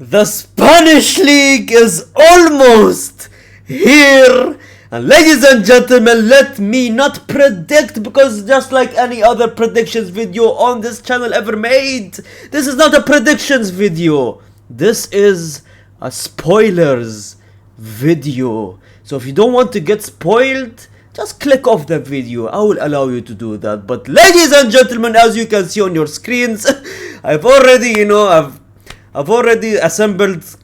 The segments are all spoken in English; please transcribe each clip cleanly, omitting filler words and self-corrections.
The Spanish League is almost here. And ladies and gentlemen, let me not predict, because just like any other predictions video on this channel ever made, this is not a predictions video. This is a spoilers video. So if you don't want to get spoiled, just click off the video. I will allow you to do that. But ladies and gentlemen, as you can see on your screens, I've already assembled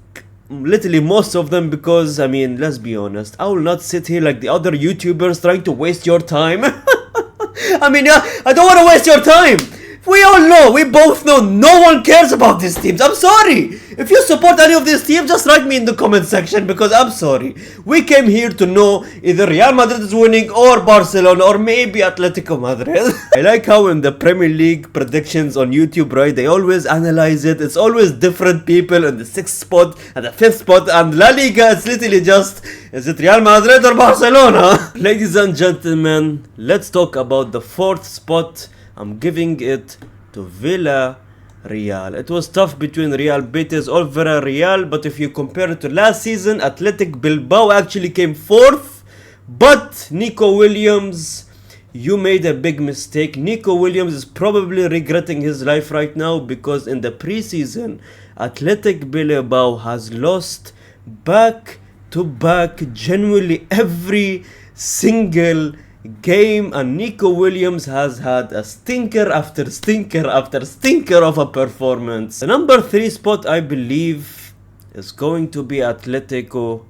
literally most of them, because I mean, let's be honest, I will not sit here like the other YouTubers trying to waste your time. I mean, yeah, I don't want to waste your time. We all know, we both know, no one cares about these teams. I'm sorry. If you support any of these teams, just write me in the comment section, because I'm sorry. We came here to know either Real Madrid is winning or Barcelona or maybe Atletico Madrid. I like how in the Premier League predictions on YouTube, right, they always analyze it. It's always different people in the 6th spot and the 5th spot, and La Liga, it's literally just, is it Real Madrid or Barcelona? Ladies and gentlemen, let's talk about the 4th spot. I'm giving it to Villarreal. It was tough between Real Betis or Villarreal, but if you compare it to last season, Athletic Bilbao actually came 4th. But Nico Williams, you made a big mistake. Nico Williams is probably regretting his life right now, because in the preseason, Athletic Bilbao has lost back to back genuinely every single game, and Nico Williams has had a stinker after stinker after stinker of a performance. The number 3 spot, I believe, is going to be Atletico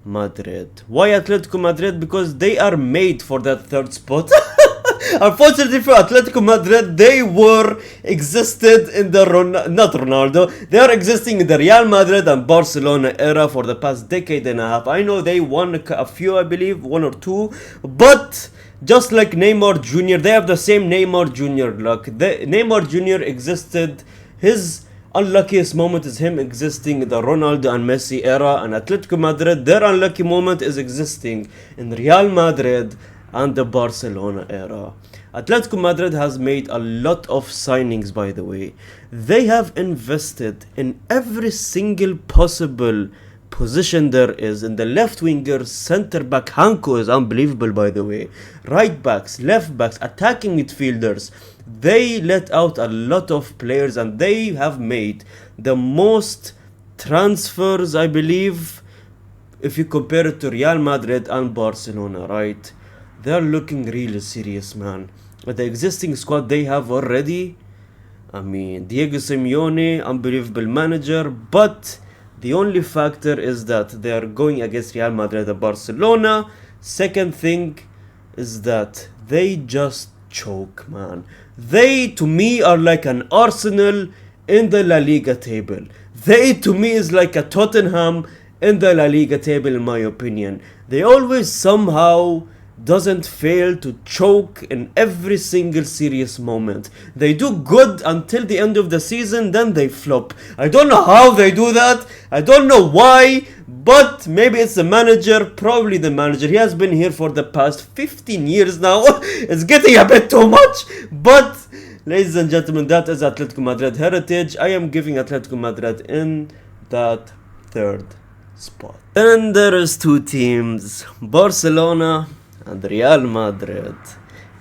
Madrid. Why Atletico Madrid? Because they are made for that 3rd spot. Unfortunately for Atletico Madrid, they were existed in the they are existing in the Real Madrid and Barcelona era for the past decade and a half. I know they won a few, I believe, 1 or 2, but just like Neymar Jr., they have the same Neymar Jr. luck. Neymar Jr. existed, his unluckiest moment is him existing in the Ronaldo and Messi era, and Atletico Madrid, their unlucky moment is existing in Real Madrid and the Barcelona era. Atletico Madrid has made a lot of signings, by the way. They have invested in every single possible position there is. In the left winger, center back, Hanko is unbelievable, by the way. Right backs, left backs, attacking midfielders. They let out a lot of players, and they have made the most transfers, I believe, if you compare it to Real Madrid and Barcelona, right? They're looking really serious, man. With the existing squad they have already, I mean, Diego Simeone, unbelievable manager, but the only factor is that they are going against Real Madrid and Barcelona. Second thing is that they just choke, man. They, to me, are like an Arsenal in the La Liga table. They, to me, is like a Tottenham in the La Liga table, in my opinion. They always somehow doesn't fail to choke in every single serious moment. They do good until the end of the season, then they flop. I don't know how they do that. I don't know why, but maybe it's the manager, probably the manager. He has been here for the past 15 years now. It's getting a bit too much, but ladies and gentlemen, that is Atletico Madrid heritage. I am giving Atletico Madrid in that 3rd spot. Then there is 2 teams, Barcelona and Real Madrid.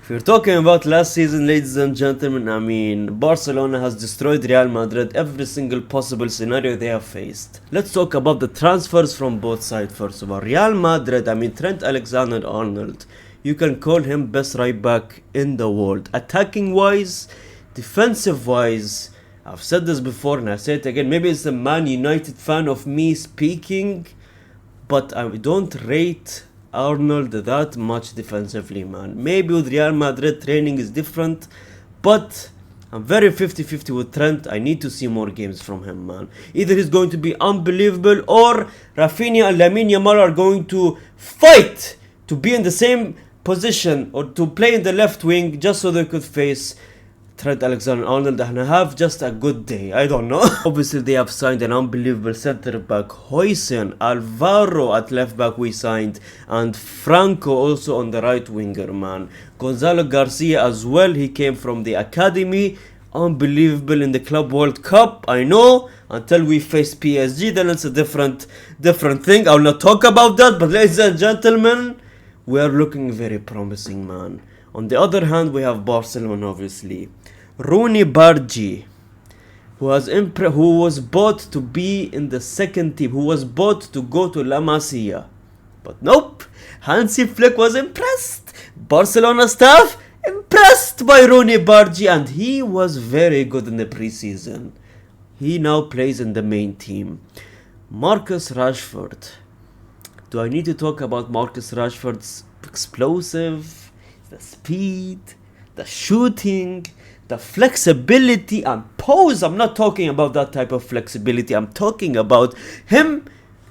If you're talking about last season, ladies and gentlemen, I mean, Barcelona has destroyed Real Madrid every single possible scenario they have faced. Let's talk about the transfers from both sides first of all. Real Madrid, I mean, Trent Alexander-Arnold, you can call him best right back in the world. Attacking wise, defensive wise, I've said this before and I say it again, maybe it's a Man United fan of me speaking, but I don't rate Arnold that much defensively, man. Maybe with Real Madrid training is different, but I'm very 50-50 with Trent. I need to see more games from him, man. Either he's going to be unbelievable, or Rafinha and Lamine Yamal are going to fight to be in the same position or to play in the left wing just so they could face Trent Alexander-Arnold and have just a good day. I don't know. Obviously, they have signed an unbelievable center back, Hoysen, Alvaro at left back we signed, and Franco also on the right winger, man. Gonzalo Garcia as well, he came from the academy. unbelievable in the Club World Cup. I know, until we face PSG, then it's a different thing. I will not talk about that, but ladies and gentlemen, we are looking very promising, man. On the other hand, we have Barcelona, obviously. Rooney Bargi, who was bought to be in the second team, who was bought to go to La Masia. But nope, Hansi Flick was impressed. Barcelona staff impressed by Rooney Bargi, and he was very good in the preseason. He now plays in the main team. Marcus Rashford. Do I need to talk about Marcus Rashford's explosive, the speed, the shooting, the flexibility and pose? I'm not talking about that type of flexibility. I'm talking about him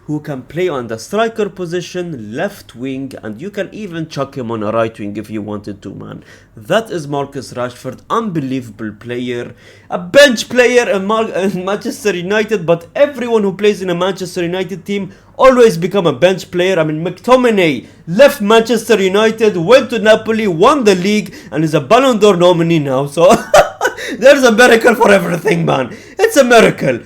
who can play on the striker position, left wing, and you can even chuck him on a right wing if you wanted to, man. That is Marcus Rashford, unbelievable player, a bench player in Manchester United, but everyone who plays in a Manchester United team always become a bench player. I mean, McTominay left Manchester United, went to Napoli, won the league, and is a Ballon d'Or nominee now, so there's a miracle for everything, man. It's a miracle.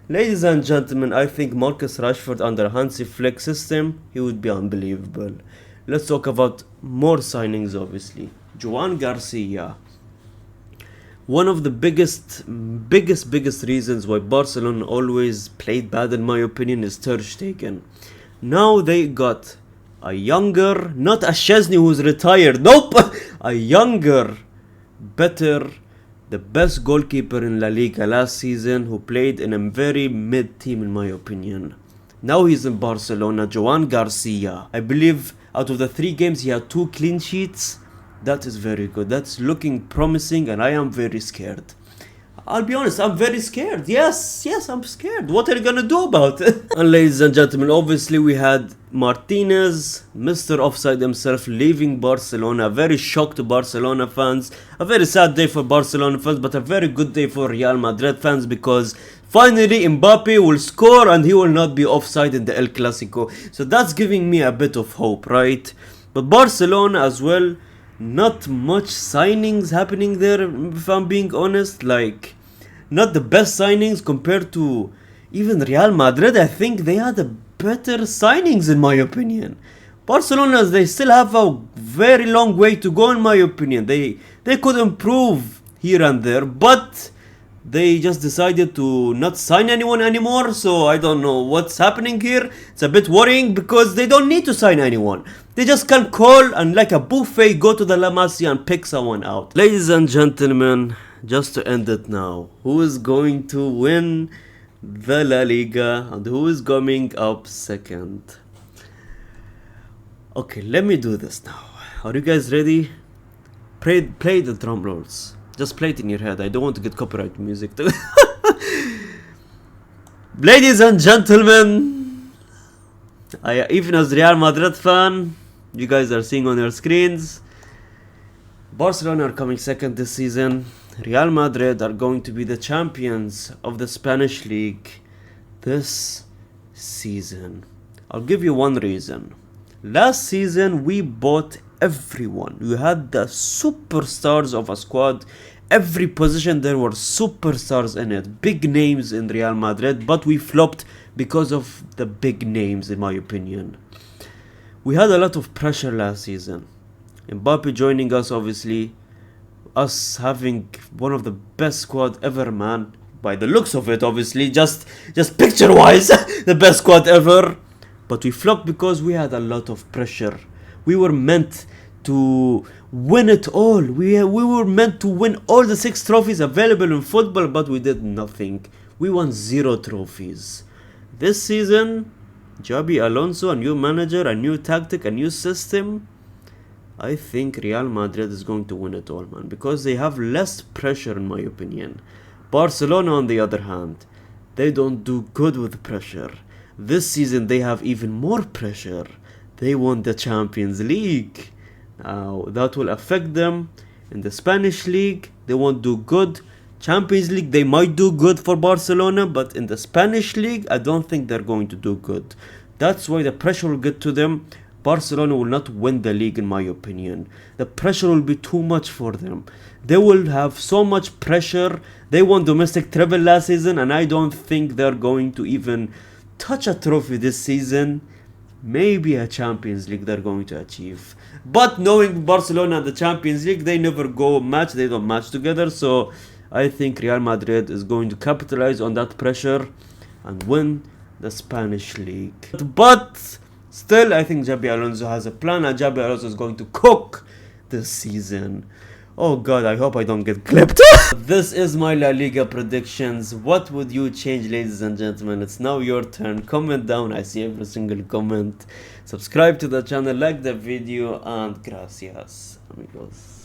Ladies and gentlemen, I think Marcus Rashford under Hansi Flick system, he would be unbelievable. Let's talk about more signings, obviously. Joan Garcia. One of the biggest reasons why Barcelona always played bad, in my opinion, is Ter Stegen. Now they got a younger, not a Szczesny who's retired, nope, a younger, better, the best goalkeeper in La Liga last season, who played in a very mid team in my opinion. Now he's in Barcelona, Joan Garcia. I believe out of the 3 games he had 2 clean sheets. That is very good. That's looking promising, and I am very scared. I'll be honest, I'm very scared. Yes, I'm scared. What are you gonna do about it? And ladies and gentlemen, obviously we had Martinez, Mr. Offside himself, leaving Barcelona. Very shocked Barcelona fans. A very sad day for Barcelona fans, but a very good day for Real Madrid fans, because finally Mbappe will score and he will not be offside in the El Clasico. So that's giving me a bit of hope, right? But Barcelona as well, not much signings happening there, if I'm being honest. Like, not the best signings compared to even Real Madrid. I think they had a better signings in my opinion. Barcelona, they still have a very long way to go in my opinion. They could improve here and there, but they just decided to not sign anyone anymore. So I don't know what's happening here. It's a bit worrying because they don't need to sign anyone. They just can call and like a buffet go to the La Masia and pick someone out. Ladies and gentlemen, just to end it now, who is going to win the La Liga and who is coming up second? Okay, let me do this now. Are you guys ready? Play the drum rolls. Just play it in your head. I don't want to get copyright music. Ladies and gentlemen, even as Real Madrid fan, you guys are seeing on your screens, Barcelona are coming second this season. Real Madrid are going to be the champions of the Spanish League this season. I'll give you one reason. Last season we bought everyone. We had the superstars of a squad. Every position there were superstars in it. Big names in Real Madrid, but we flopped because of the big names in my opinion. We had a lot of pressure last season. Mbappe joining us, obviously. Us having one of the best squad ever, man. By the looks of it, obviously. Just picture wise, the best squad ever. But we flopped because we had a lot of pressure. We were meant to win it all. We were meant to win all the 6 trophies available in football, but we did nothing. We won 0 trophies. This season, Xabi Alonso, a new manager, a new tactic, a new system. I think Real Madrid is going to win it all, man, because they have less pressure in my opinion. Barcelona, on the other hand, they don't do good with pressure. This season they have even more pressure. They won the Champions League. Now that will affect them in the Spanish League. They won't do good. Champions League, they might do good for Barcelona, but in the Spanish League, I don't think they're going to do good. That's why the pressure will get to them. Barcelona will not win the league in my opinion. The pressure will be too much for them. They will have so much pressure. They won domestic treble last season, and I don't think they're going to even touch a trophy this season. Maybe a Champions League they're going to achieve. But knowing Barcelona and the Champions League, they never go match, they don't match together. So I think Real Madrid is going to capitalize on that pressure and win the Spanish league. But still, I think Xabi Alonso has a plan, and Xabi Alonso is going to cook this season. Oh god, I hope I don't get clipped. This is my La Liga predictions. What would you change, ladies and gentlemen? It's now your turn. Comment down, I see every single comment. Subscribe to the channel, like the video, and gracias, amigos.